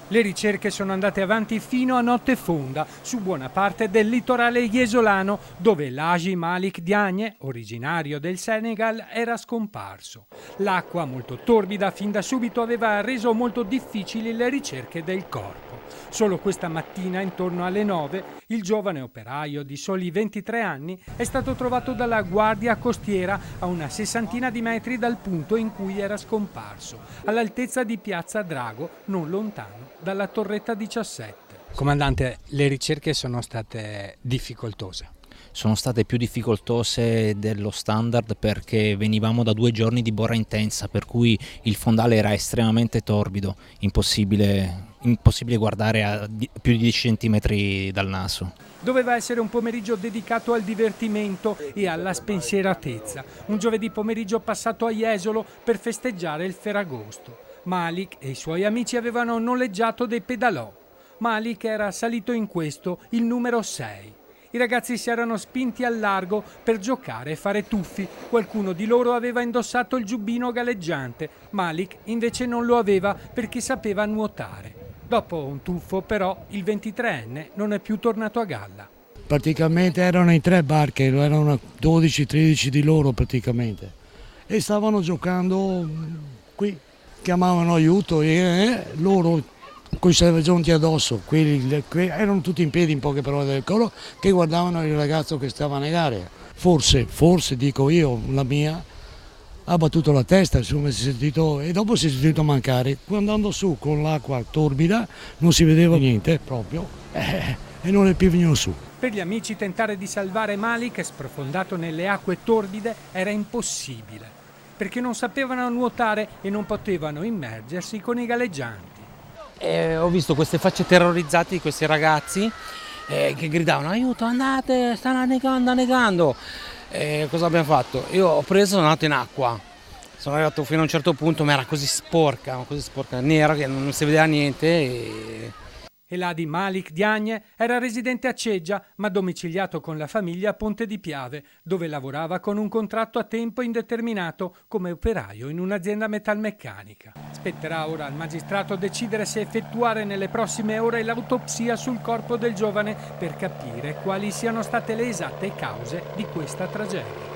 Le ricerche sono andate avanti fino a notte fonda su buona parte del litorale jesolano, dove l'Haji Malik Diagne, originario del Senegal, era scomparso. L'acqua, molto torbida, fin da subito aveva reso molto difficili le ricerche del corpo. Solo questa mattina, intorno alle 9, il giovane operaio di soli 23 anni è stato trovato dalla guardia costiera a una sessantina di metri dal punto in cui era scomparso, all'altezza di Piazza Drago, non lontano dalla Torretta 17. Comandante, le ricerche sono state difficoltose. Sono state più difficoltose dello standard perché venivamo da 2 giorni di borra intensa, per cui il fondale era estremamente torbido, impossibile guardare a più di 10 centimetri dal naso. Doveva essere un pomeriggio dedicato al divertimento e alla spensieratezza, un giovedì pomeriggio passato a Jesolo per festeggiare il Ferragosto. Malik e i suoi amici avevano noleggiato dei pedalò. Malik era salito in questo, il numero 6. I ragazzi si erano spinti al largo per giocare e fare tuffi. Qualcuno di loro aveva indossato il giubbino galleggiante. Malik invece non lo aveva perché sapeva nuotare. Dopo un tuffo, però, il 23enne non è più tornato a galla. Praticamente erano in 3 barche, erano 12-13 di loro praticamente. E stavano giocando qui, chiamavano aiuto e loro con i salvagionti addosso, quelli erano tutti in piedi, in poche parole del coro, che guardavano il ragazzo che stava nell'area. Forse dico io, la mia, ha battuto la testa, insomma, si è sentito, e dopo si è sentito mancare. Andando su con l'acqua torbida non si vedeva niente proprio e non è più venuto su. Per gli amici tentare di salvare Malik, sprofondato nelle acque torbide, era impossibile, perché non sapevano nuotare e non potevano immergersi con i galleggianti. Ho visto queste facce terrorizzate di questi ragazzi che gridavano aiuto, andate, sta annegando. Cosa abbiamo fatto? Io ho preso e sono andato in acqua, sono arrivato fino a un certo punto, ma era così sporca, nera, che non si vedeva niente. E l'Haji Malik Diagne era residente a Ceggia, ma domiciliato con la famiglia a Ponte di Piave, dove lavorava con un contratto a tempo indeterminato come operaio in un'azienda metalmeccanica. Spetterà ora al magistrato decidere se effettuare nelle prossime ore l'autopsia sul corpo del giovane per capire quali siano state le esatte cause di questa tragedia.